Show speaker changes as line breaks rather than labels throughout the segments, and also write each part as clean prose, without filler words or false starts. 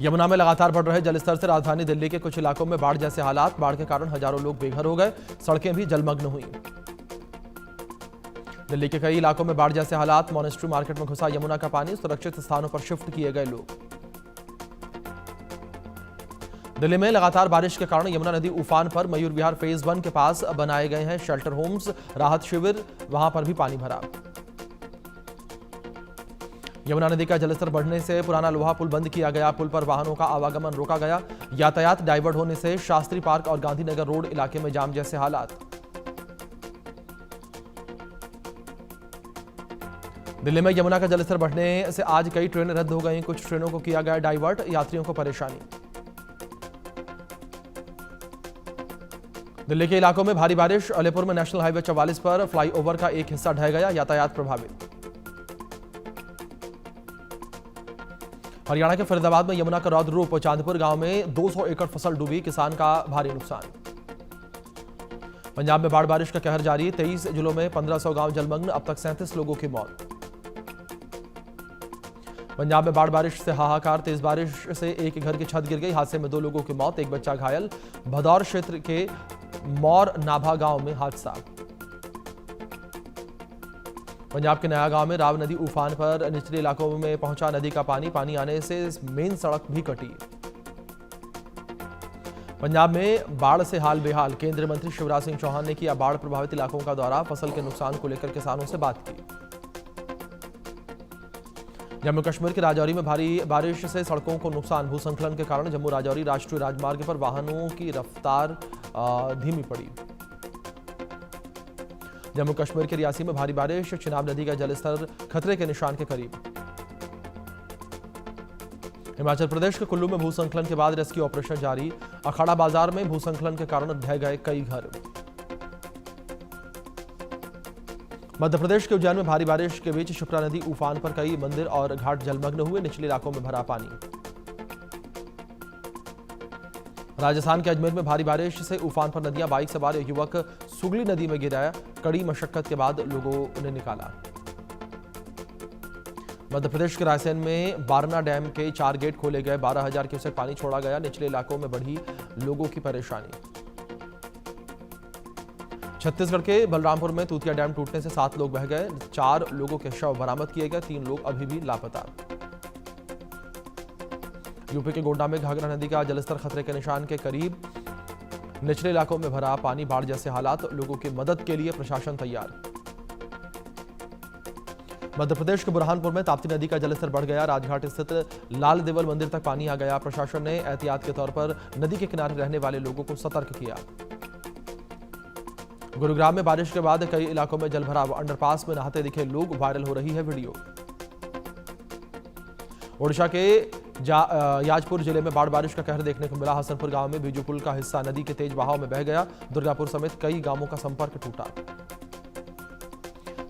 यमुना में लगातार बढ़ रहे जलस्तर से राजधानी दिल्ली के कुछ इलाकों में बाढ़ जैसे हालात। बाढ़ के कारण हजारों लोग बेघर हो गए, सड़कें भी जलमग्न हुई। दिल्ली के कई इलाकों में बाढ़ जैसे हालात। मॉनेस्ट्री मार्केट में घुसा यमुना का पानी, सुरक्षित स्थानों पर शिफ्ट किए गए लोग। दिल्ली में लगातार बारिश के कारण यमुना नदी उफान पर। मयूर विहार फेज 1 के पास बनाए गए हैं शेल्टर होम्स, राहत शिविर, वहां पर भी पानी भरा। यमुना नदी का जलस्तर बढ़ने से पुराना लोहा पुल बंद किया गया। पुल पर वाहनों का आवागमन रोका गया। यातायात डाइवर्ट होने से शास्त्री पार्क और गांधीनगर रोड इलाके में जाम जैसे हालात। दिल्ली में यमुना का जलस्तर बढ़ने से आज कई ट्रेनें रद्द हो गई। कुछ ट्रेनों को किया गया डाइवर्ट, यात्रियों को परेशानी। दिल्ली के इलाकों में भारी बारिश। अलीपुर में नेशनल हाईवे 44 पर फ्लाईओवर का एक हिस्सा ढह गया, यातायात प्रभावित। हरियाणा के फरीदाबाद में यमुना का रौद्र रूप। चांदपुर गांव में 200 एकड़ फसल डूबी, किसान का भारी नुकसान। पंजाब में बाढ़ बारिश का कहर जारी। 23 जिलों में 1500 गांव जलमग्न, अब तक 37 लोगों की मौत। पंजाब में बाढ़ बारिश से हाहाकार। तेज बारिश से एक घर की छत गिर गई, हादसे में 2 लोगों की मौत, एक बच्चा घायल। भदौर क्षेत्र के मौर नाभा गांव में हादसा। पंजाब के नया गांव में राव नदी उफान पर। निचले इलाकों में पहुंचा नदी का पानी, पानी आने से मेन सड़क भी कटी। पंजाब में बाढ़ से हाल बेहाल। केंद्रीय मंत्री शिवराज सिंह चौहान ने किया बाढ़ प्रभावित इलाकों का दौरा, फसल के नुकसान को लेकर किसानों से बात की। जम्मू कश्मीर के राजौरी में भारी बारिश से सड़कों को नुकसान। भूस्खलन के कारण जम्मू राजौरी राष्ट्रीय राजमार्ग पर वाहनों की रफ्तार धीमी पड़ी। जम्मू कश्मीर के रियासी में भारी बारिश। चिनाब नदी का जलस्तर खतरे के निशान के करीब। हिमाचल प्रदेश के कुल्लू में भूस्खलन के बाद रेस्क्यू ऑपरेशन जारी। अखाड़ा बाजार में भूस्खलन के कारण ढह गए कई घर। मध्य प्रदेश के उज्जैन में भारी बारिश के बीच क्षिप्रा नदी उफान पर। कई मंदिर और घाट जलमग्न हुए, निचले इलाकों में भरा पानी। राजस्थान के अजमेर में भारी बारिश से उफान पर नदियां। बाइक सवार युवक सुगली नदी में गिरा, कड़ी मशक्कत के बाद लोगों ने निकाला। मध्य प्रदेश के रायसेन में बारना डैम के 4 गेट खोले गए, 12,000 क्यूसेक पानी छोड़ा गया, निचले इलाकों में बढ़ी लोगों की परेशानी। छत्तीसगढ़ के बलरामपुर में तूतिया डैम टूटने से 7 लोग बह गए, 4 लोगों के शव बरामद किए गए, 3 लोग अभी भी लापता। यूपी के गोड्डा में घाघरा नदी का जलस्तर खतरे के निशान के करीब, निचले इलाकों में भरा पानी। बाढ़ जैसे हालात, लोगों की मदद के लिए प्रशासन तैयार। मध्य प्रदेश के बुरहानपुर में ताप्ती नदी का जलस्तर बढ़ गया, राजघाट स्थित लाल देवल मंदिर तक पानी आ गया। प्रशासन ने एहतियात के तौर पर नदी के किनारे रहने वाले लोगों को सतर्क किया। गुरुग्राम में बारिश के बाद कई इलाकों में जलभराव, अंडरपास में नहाते दिखे लोग, वायरल हो रही है वीडियो। ओडिशा के याजपुर जिले में बाढ़ बारिश का कहर देखने को मिला। हसनपुर गांव में बीजू पुल का हिस्सा नदी के तेज बहाव में बह गया। दुर्गापुर समेत कई गांवों का संपर्क टूटा।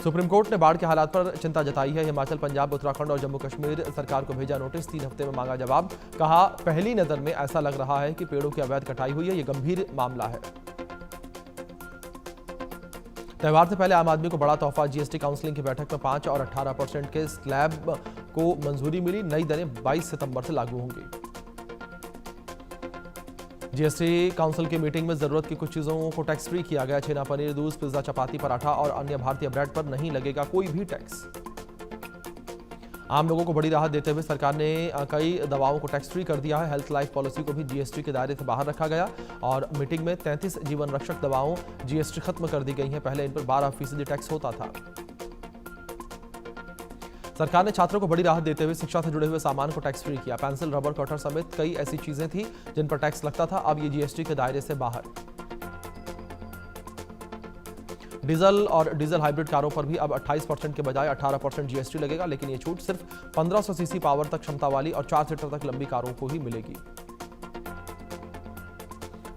सुप्रीम कोर्ट ने बाढ़ के हालात पर चिंता जताई है। हिमाचल, पंजाब, उत्तराखंड और जम्मू कश्मीर सरकार को भेजा नोटिस, 3 हफ्ते में मांगा जवाब। कहा, पहली नजर में ऐसा लग रहा है कि पेड़ों की अवैध कटाई हुई है, यह गंभीर मामला है। त्योहार से पहले आम आदमी को बड़ा तोहफा। जीएसटी काउंसिलिंग की बैठक में 5 और 18% के स्लैब को मंजूरी मिली। नई दरें 22 सितंबर से लागू होंगी। जीएसटी काउंसिल की मीटिंग में जरूरत की कुछ चीजों को टैक्स फ्री किया गया। छेना, पनीर, दूध, पिज्जा, चपाती, पराठा और अन्य भारतीय ब्रेड पर नहीं लगेगा कोई भी टैक्स। आम लोगों को बड़ी राहत देते हुए सरकार ने कई दवाओं को टैक्स फ्री कर दिया है। हेल्थ लाइफ पॉलिसी को भी जीएसटी के दायरे से बाहर रखा गया और मीटिंग में 33 जीवन रक्षक दवाओं जीएसटी खत्म कर दी गई हैं। पहले इन पर 12% टैक्स होता था। सरकार ने छात्रों को बड़ी राहत देते हुए शिक्षा से जुड़े हुए सामान को टैक्स फ्री किया। पेंसिल, रबर, कटर समेत कई ऐसी चीजें थी जिन पर टैक्स लगता था, अब ये जीएसटी के दायरे से बाहर। डीजल और डीजल हाइब्रिड कारों पर भी अब 28% के बजाय 18% जीएसटी लगेगा, लेकिन ये छूट सिर्फ 1500 सीसी पावर तक क्षमता वाली और 4 सीटर तक लंबी कारों को ही मिलेगी।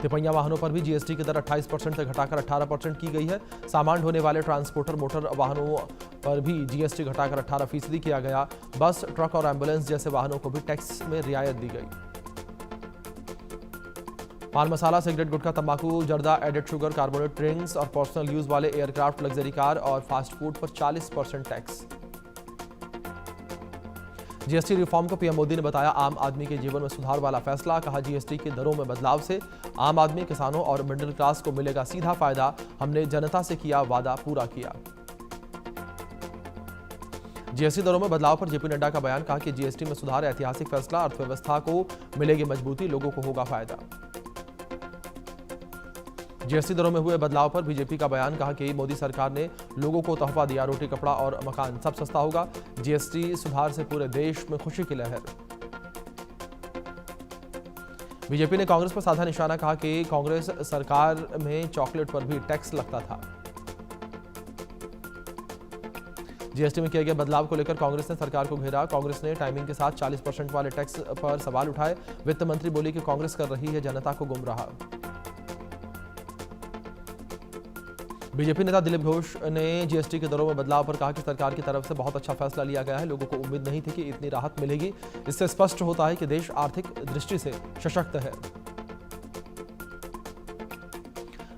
तिपहिया वाहनों पर भी जीएसटी की दर 28% से घटाकर 18% की गई है। सामान ढोने वाले ट्रांसपोर्टर मोटर वाहनों पर भी जीएसटी घटाकर 18% किया गया। बस, ट्रक और एम्बुलेंस जैसे वाहनों को भी टैक्स में रियायत दी गई। पान मसाला, सिगरेट, गुटखा, तंबाकू, जर्दा, एडेड शुगर, कार्बोनेट ड्रिंक्स और पर्सनल यूज वाले एयरक्राफ्ट, लग्जरी कार और फास्ट फूड पर 40% टैक्स। जीएसटी रिफॉर्म को पीएम मोदी ने बताया आम आदमी के जीवन में सुधार वाला फैसला। कहा जीएसटी की दरों में बदलाव से आम आदमी, किसानों और मिडिल क्लास को मिलेगा सीधा फायदा। हमने जनता से किया वादा, पूरा किया। जीएसटी दरों में बदलाव पर जेपी नड्डा का बयान। कहा कि जीएसटी में सुधार ऐतिहासिक फैसला, अर्थव्यवस्था को मिलेगी मजबूती, लोगों को होगा फायदा। जीएसटी दरों में हुए बदलाव पर बीजेपी का बयान। कहा कि मोदी सरकार ने लोगों को तोहफा दिया, रोटी कपड़ा और मकान सब सस्ता होगा। जीएसटी सुधार से पूरे देश में खुशी की लहर। बीजेपी ने कांग्रेस पर साधा निशाना। कहा कि कांग्रेस सरकार में चॉकलेट पर भी टैक्स लगता था। जीएसटी में किए गए बदलाव को लेकर कांग्रेस ने सरकार को घेरा। कांग्रेस ने टाइमिंग के साथ 40% वाले टैक्स पर सवाल उठाए। वित्त मंत्री बोली कि कांग्रेस कर रही है जनता को गुमराह। बीजेपी नेता दिलीप घोष ने जीएसटी के दरों में बदलाव पर कहा कि सरकार की तरफ से बहुत अच्छा फैसला लिया गया है। लोगों को उम्मीद नहीं थी कि इतनी राहत मिलेगी। इससे स्पष्ट होता है कि देश आर्थिक दृष्टि से सशक्त है।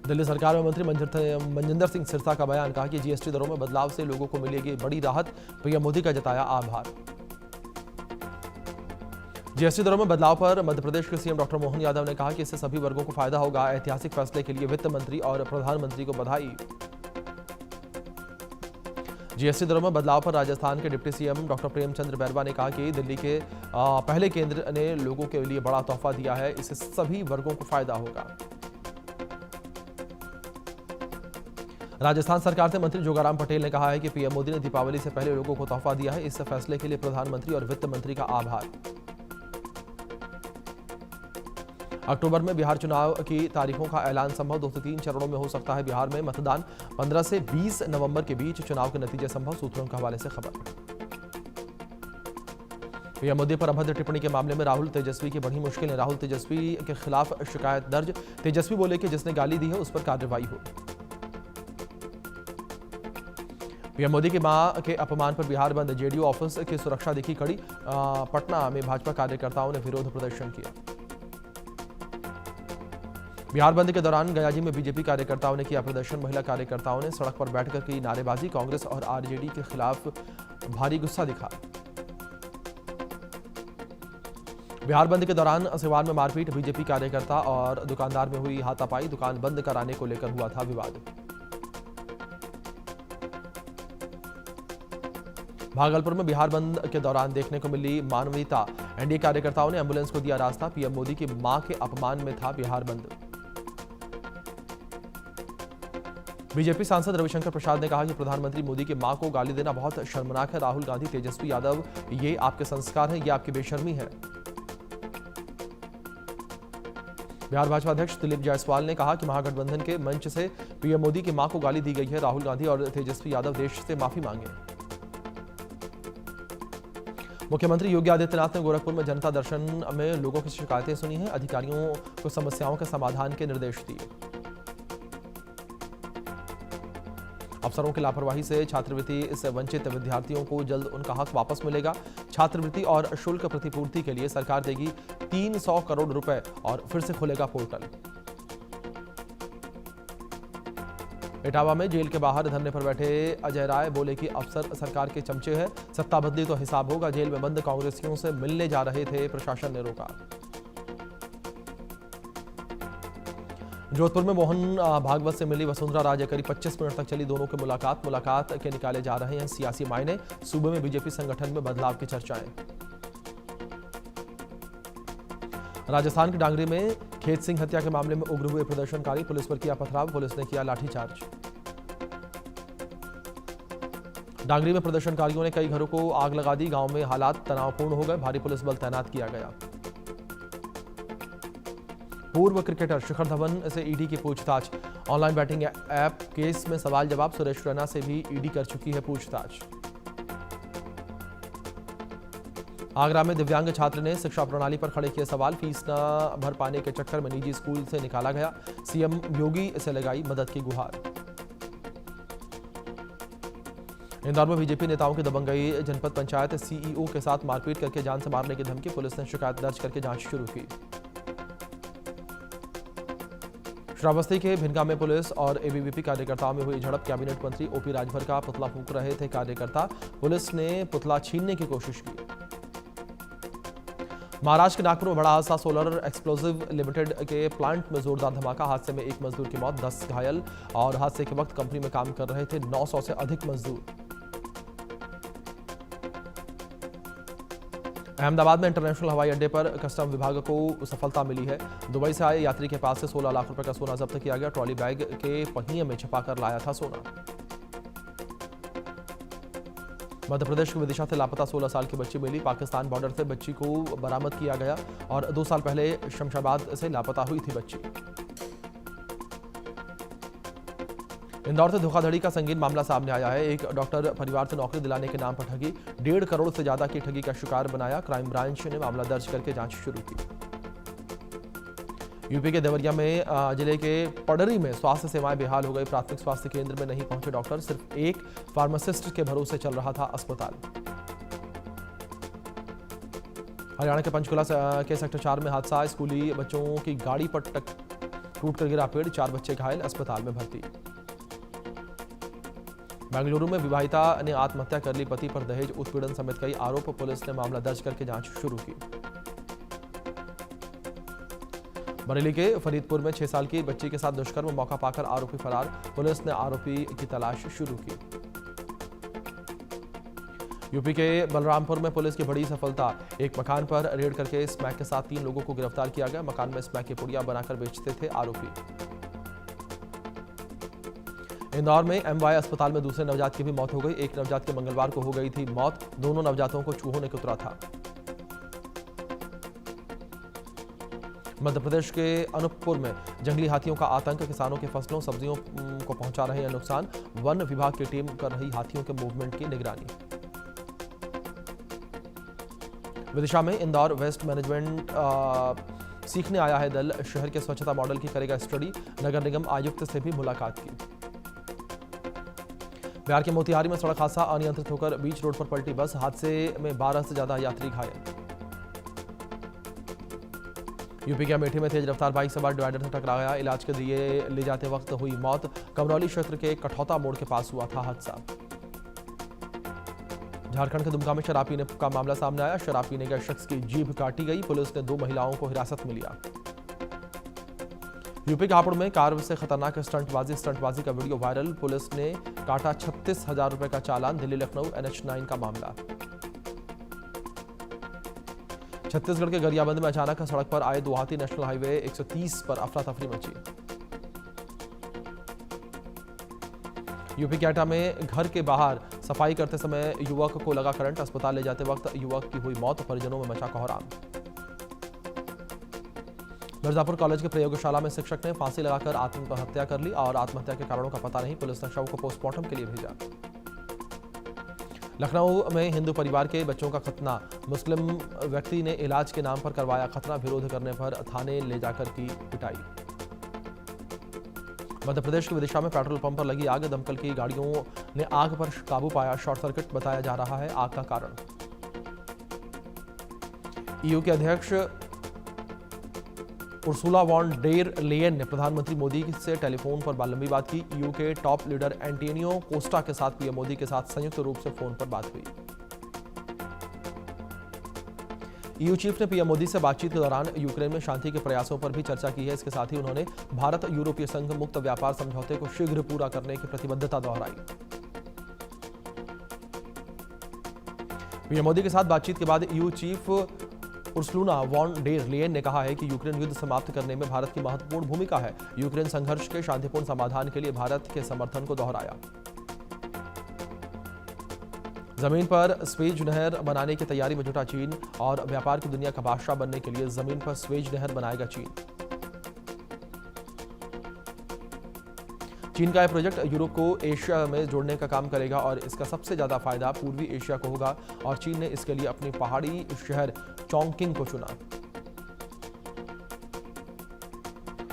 दिल्ली सरकार में मंत्री मनजिंदर सिंह सिरसा का बयान। कहा कि जीएसटी दरों में बदलाव से लोगों को मिलेगी बड़ी राहत। पीएम मोदी का जताया आभार। जीएसटी दरों में बदलाव पर मध्य प्रदेश के सीएम डॉक्टर मोहन यादव ने कहा कि इससे सभी वर्गों को फायदा होगा। ऐतिहासिक फैसले के लिए वित्त मंत्री और प्रधानमंत्री को बधाई। जीएसटी दरों में बदलाव पर राजस्थान के deputy CM doctor Premchandra Bairwa ने कहा कि दिल्ली के पहले केंद्र ने लोगों के लिए बड़ा तोहफा दिया है। इससे सभी वर्गों को फायदा होगा। राजस्थान सरकार से मंत्री जोगाराम पटेल ने कहा है कि पीएम मोदी ने दीपावली से पहले लोगों को तोहफा दिया है। इस फैसले के लिए प्रधानमंत्री और वित्त मंत्री का आभार। अक्टूबर में बिहार चुनाव की तारीखों का ऐलान संभव। 2 से 3 चरणों में हो सकता है बिहार में मतदान। 15 से 20 नवंबर के बीच चुनाव के नतीजे संभव, सूत्रों के हवाले से खबर। पीएम मोदी पर अभद्र टिप्पणी के मामले में राहुल तेजस्वी की बढ़ी मुश्किलें। राहुल तेजस्वी के खिलाफ शिकायत दर्ज। तेजस्वी बोले कि जिसने गाली दी है उस पर कार्रवाई हो। पीएम मोदी की मां के अपमान पर बिहार बंद। जेडीयू ऑफिस की सुरक्षा दिखी कड़ी। पटना में भाजपा कार्यकर्ताओं ने विरोध प्रदर्शन किया। बिहार बंद के दौरान गयाजी में बीजेपी कार्यकर्ताओं ने किया प्रदर्शन। महिला कार्यकर्ताओं ने सड़क पर बैठकर की नारेबाजी। कांग्रेस और आरजेडी के खिलाफ भारी गुस्सा दिखा। बिहार बंद के दौरान सिवान में मारपीट। बीजेपी कार्यकर्ता और दुकानदार में हुई हाथापाई। दुकान बंद कराने को लेकर हुआ था विवाद। भागलपुर में बिहार बंद के दौरान देखने को मिली मानवीयता। एनडीए कार्यकर्ताओं ने एम्बुलेंस को दिया रास्ता। पीएम मोदी की मां के अपमान में था बिहार बंद। बीजेपी सांसद रविशंकर प्रसाद ने कहा कि प्रधानमंत्री मोदी की मां को गाली देना बहुत शर्मनाक है। राहुल गांधी, तेजस्वी यादव, ये आपके संस्कार हैं, ये आपकी बेशर्मी है। बिहार भाजपा अध्यक्ष दिलीप जायसवाल ने कहा कि महागठबंधन के मंच से पीएम मोदी की मां को गाली दी गई है। राहुल गांधी और तेजस्वी यादव देश से माफी मांगे। मुख्यमंत्री योगी आदित्यनाथ ने गोरखपुर में जनता दर्शन में लोगों की शिकायतें सुनी हैं। अधिकारियों को समस्याओं के समाधान के निर्देश दिए। अफसरों की लापरवाही से छात्रवृत्ति से वंचित विद्यार्थियों को जल्द उनका हक वापस मिलेगा। छात्रवृत्ति और शुल्क प्रतिपूर्ति के लिए सरकार देगी 300 करोड़ रुपए और फिर से खुलेगा पोर्टल। इटावा में जेल के बाहर धरने पर बैठे अजय राय बोले कि अफसर सरकार के चमचे हैं। सत्ता बदली तो हिसाब होगा। जेल में बंद कांग्रेसियों से मिलने जा रहे थे, प्रशासन ने रोका। जोधपुर में मोहन भागवत से मिली वसुंधरा राजे। करीब 25 मिनट तक चली दोनों की मुलाकात के निकाले जा रहे हैं सियासी मायने। सूबे में बीजेपी संगठन में बदलाव की चर्चाएं। राजस्थान के डांगरी में खेत सिंह हत्या के मामले में उग्र हुए प्रदर्शनकारी। पुलिस पर किया पथराव, पुलिस ने किया लाठीचार्ज। डांगरी में प्रदर्शनकारियों ने कई घरों को आग लगा दी। गांव में हालात तनावपूर्ण हो गए। भारी पुलिस बल तैनात किया गया। पूर्व क्रिकेटर शिखर धवन से ईडी की पूछताछ। ऑनलाइन बैटिंग ऐप केस में सवाल जवाब। सुरेश रैना से भी ईडी कर चुकी है पूछताछ। आगरा में दिव्यांग छात्र ने शिक्षा प्रणाली पर खड़े किए सवाल। फीस न भर पाने के चक्कर में निजी स्कूल से निकाला गया। सीएम योगी से लगाई मदद की गुहार। इंदौर में बीजेपी नेताओं की दबंगई। जनपद पंचायत सीईओ के साथ मारपीट करके जान से मारने की धमकी। पुलिस ने शिकायत दर्ज करके जांच शुरू की। श्रावस्ती के भिनगा में पुलिस और एबीवीपी कार्यकर्ताओं में हुई झड़प। कैबिनेट मंत्री ओपी राजभर का पुतला फूंक रहे थे कार्यकर्ता। पुलिस ने पुतला छीनने की कोशिश की। महाराष्ट्र के नागपुर में बड़ा हादसा, सोलर एक्सप्लोजिव लिमिटेड के प्लांट में जोरदार धमाका। हादसे में एक मजदूर की मौत, 10 घायल और हादसे के वक्त कंपनी में काम कर रहे थे 900 से अधिक मजदूर। अहमदाबाद में इंटरनेशनल हवाई अड्डे पर कस्टम विभाग को सफलता मिली है। दुबई से आए यात्री के पास से 16 लाख रुपए का सोना जब्त किया गया। ट्रॉली बैग के पहिए में छिपाकर लाया था सोना। मध्य प्रदेश के विदिशा से लापता 16 साल की बच्ची मिली। पाकिस्तान बॉर्डर से बच्ची को बरामद किया गया और 2 साल पहले शमशाबाद से लापता हुई थी बच्ची। इंदौर से धोखाधड़ी का संगीन मामला सामने आया है। एक डॉक्टर परिवार से नौकरी दिलाने के नाम पर ठगी, 1.5 करोड़ से ज्यादा की ठगी का शिकार बनाया। क्राइम ब्रांच ने मामला दर्ज करके जांच शुरू की। यूपी के देवरिया में जिले के पडरी में स्वास्थ्य सेवाएं बेहाल हो गई। प्राथमिक स्वास्थ्य केंद्र में नहीं पहुंचे डॉक्टर, सिर्फ एक फार्मासिस्ट के भरोसे चल रहा था अस्पताल। हरियाणा के पंचकुला के सेक्टर 4 में हादसा, स्कूली बच्चों की गाड़ी पर टूट कर गिरा पेड़, 4 बच्चे घायल, अस्पताल में भर्ती। बेंगलुरु में विवाहिता ने आत्महत्या कर ली, पति पर दहेज उत्पीड़न समेत कई आरोप। पुलिस ने मामला दर्ज करके जांच शुरू की। बरेली के फरीदपुर में 6 साल की बच्ची के साथ दुष्कर्म, मौका पाकर आरोपी फरार। पुलिस ने आरोपी की तलाश शुरू की। यूपी के बलरामपुर में पुलिस की बड़ी सफलता, एक मकान पर रेड करके स्मैक के साथ 3 लोगों को गिरफ्तार किया गया। मकान में स्मैक की पुड़िया बनाकर बेचते थे आरोपी। इंदौर में एमवाय अस्पताल में दूसरे नवजात की भी मौत हो गई। एक नवजात की मंगलवार को हो गई थी मौत। दोनों नवजातों को चूहों ने कुतरा था। मध्य प्रदेश के अनूपपुर में जंगली हाथियों का आतंक, किसानों की फसलों सब्जियों को पहुंचा रहे हैं नुकसान। वन विभाग की टीम कर रही हाथियों के मूवमेंट की निगरानी। विदिशा में इंदौर वेस्ट मैनेजमेंट सीखने आया है दल, शहर के स्वच्छता मॉडल की करेगा स्टडी। नगर निगम आयुक्त से भी मुलाकात की। बिहार के मोतिहारी में सड़क हादसा, अनियंत्रित होकर बीच रोड पर पलटी बस। हादसे में 12 से ज्यादा यात्री घायल। यूपी के अमेठी में तेज रफ्तार बाइक सवार डिवाइडर से टकरा गया, इलाज के लिए ले जाते वक्त हुई मौत। कमरौली क्षेत्र के कठौता मोड़ के पास हुआ था हादसा। झारखंड के दुमका में शराब पीने का मामला सामने आया। शराब पीने के शख्स की जीभ काटी गई। पुलिस ने 2 महिलाओं को हिरासत में लिया। यूपी के हापुड़ में कार से खतरनाक स्टंटबाजी का वीडियो वायरल। पुलिस ने काटा 36,000 रुपए का चालान। दिल्ली लखनऊ NH9 का मामला। छत्तीसगढ़ के गरियाबंद में अचानक सड़क पर आए 2 हाथी, नेशनल हाईवे 130 पर अफरा तफरी मची। यूपी के एटा में घर के बाहर सफाई करते समय युवक को लगा करंट, अस्पताल ले जाते वक्त युवक की हुई मौत, परिजनों में मचा कोहराम। मिर्जापुर कॉलेज के प्रयोगशाला में शिक्षक ने फांसी लगाकर आत्महत्या कर ली और आत्महत्या के कारणों का पता नहीं। पुलिस ने शव को पोस्टमार्टम के लिए भेजा। लखनऊ में हिंदू परिवार के बच्चों का खतना, मुस्लिम व्यक्ति ने इलाज के नाम पर करवाया खतना। विरोध करने पर थाने ले जाकर की पिटाई। मध्य प्रदेश के विदिशा में पेट्रोल पंप पर लगी आग, दमकल की गाड़ियों ने आग पर काबू पाया। शॉर्ट सर्किट बताया जा रहा है आग का कारण। ईयू के अध्यक्ष उर्सुला वॉन डेर लेयन ने प्रधानमंत्री मोदी से टेलीफोन पर लंबी बात की। ईयू के टॉप लीडर एंटोनियो कोस्टा के साथ पीएम मोदी के साथ संयुक्त रूप से फोन पर बात हुई। ईयू चीफ ने पीएम मोदी से बातचीत के दौरान यूक्रेन में शांति के प्रयासों पर भी चर्चा की है। इसके साथ ही उन्होंने भारत यूरोपीय संघ मुक्त व्यापार समझौते को शीघ्र पूरा करने की प्रतिबद्धता दोहराई। पीएम मोदी के साथ बातचीत के बाद EU chief Ursula von der Leyen ने कहा है कि यूक्रेन युद्ध समाप्त करने में भारत की महत्वपूर्ण भूमिका है। यूक्रेन संघर्ष के शांतिपूर्ण समाधान के लिए भारत के समर्थन को दोहराया। जमीन पर स्वेज नहर बनाने की तैयारी में जुटा चीन और व्यापार की दुनिया का बादशाह बनने के लिए जमीन पर स्वेज नहर बनाएगा चीन। चीन का यह प्रोजेक्ट यूरोप को एशिया में जोड़ने का काम करेगा और इसका सबसे ज्यादा फायदा पूर्वी एशिया को होगा और चीन ने इसके लिए अपनी पहाड़ी शहर चोंगकिंग को चुना।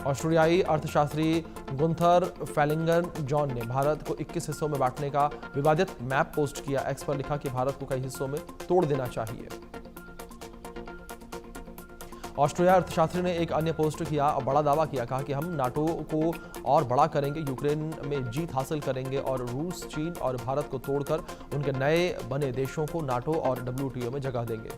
ऑस्ट्रेलियाई अर्थशास्त्री गुंथर फेलिंगर जॉन ने भारत को 21 हिस्सों में बांटने का विवादित मैप पोस्ट किया। एक्स पर लिखा कि भारत को कई हिस्सों में तोड़ देना चाहिए। ऑस्ट्रेलिया अर्थशास्त्री ने एक अन्य पोस्ट किया और बड़ा दावा किया, कहा कि हम नाटो को और बड़ा करेंगे, यूक्रेन में जीत हासिल करेंगे और रूस, चीन और भारत को तोड़कर उनके नए बने देशों को नाटो और WTO में जगह देंगे।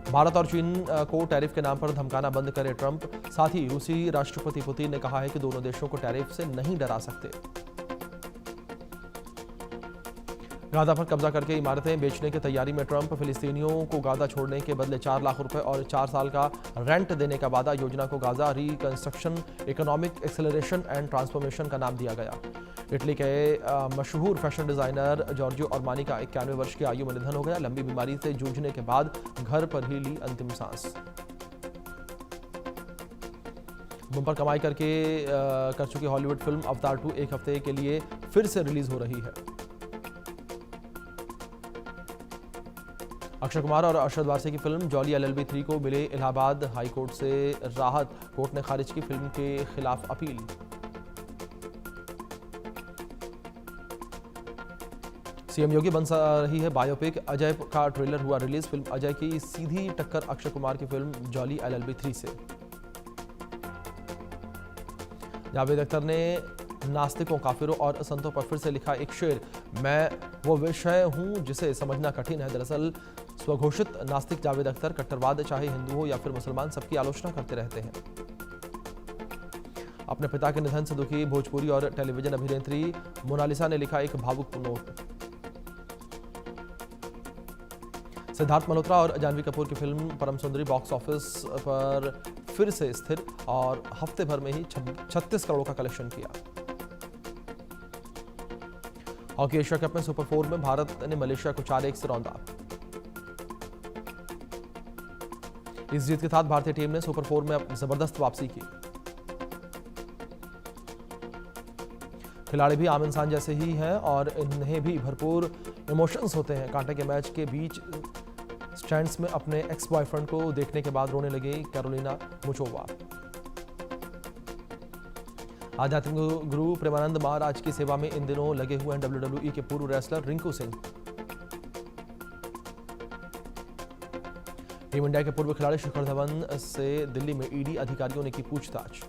भारत और चीन को टैरिफ के नाम पर धमकाना बंद करे ट्रंप। साथ ही रूसी राष्ट्रपति पुतिन ने कहा है कि दोनों देशों को टैरिफ से नहीं डरा सकते। गाजा पर कब्जा करके इमारतें बेचने की तैयारी में ट्रंप। फिलिस्तीनियों को गाजा छोड़ने के बदले 4 लाख रुपए और 4 साल का रेंट देने का वादा। योजना को Gaza reconstruction economic acceleration and transformation का नाम दिया गया। इटली के मशहूर फैशन डिजाइनर जॉर्जियो अरमानी का 91 वर्ष की आयु में निधन हो गया। लंबी बीमारी से जूझने के बाद घर पर ही ली अंतिम सांस। बम्पर कमाई कर चुकी हॉलीवुड फिल्म अवतार 2 एक हफ्ते के लिए फिर से रिलीज हो रही है। अक्षय कुमार और अरशद वारसी की फिल्म जॉली LLB 3 को मिले इलाहाबाद हाई कोर्ट से राहत। कोर्ट ने खारिज की फिल्म के खिलाफ अपील। सीएम योगी बन रही है बायोपिक। अजय का ट्रेलर हुआ रिलीज। फिल्म अजय की सीधी टक्कर अक्षय कुमार की फिल्म जॉली LLB 3 से। जावेद अख्तर ने नास्तिकों, काफिरों और संतों पर फिर से लिखा एक शेर। मैं वो विषय हूं जिसे समझना कठिन है। दरअसल स्वघोषित नास्तिक जावेद अख्तर कट्टरवाद चाहे हिंदू हो या फिर मुसलमान, सबकी आलोचना करते रहते हैं। अपने पिता के निधन से दुखी भोजपुरी और टेलीविजन अभिनेत्री मोनालिसा ने लिखा एक भावुक नोट। सिद्धार्थ मल्होत्रा और जानवी कपूर की फिल्म परम सुंदरी बॉक्स ऑफिस पर फिर से स्थिर और हफ्ते भर में ही 36 करोड़ का कलेक्शन किया। हॉकी एशिया कप में सुपर 4 में भारत ने मलेशिया को 4-1 से रौंदा। इस जीत के साथ भारतीय टीम ने सुपर 4 में जबरदस्त वापसी की। खिलाड़ी भी आम इंसान जैसे ही हैं और इन्हें भी भरपूर इमोशंस होते हैं। कांटे के मैच के बीच स्टैंड्स में अपने एक्स बॉयफ्रेंड को देखने के बाद रोने लगी कैरोलिना मुचोवा। आध्यात्मिक गुरु प्रेमानंद महाराज की सेवा में इन दिनों लगे हुए हैं WWE के पूर्व wrestler Rinku Singh. Team India के पूर्व खिलाड़ी शिखर धवन से दिल्ली में ईडी अधिकारियों ने की पूछताछ।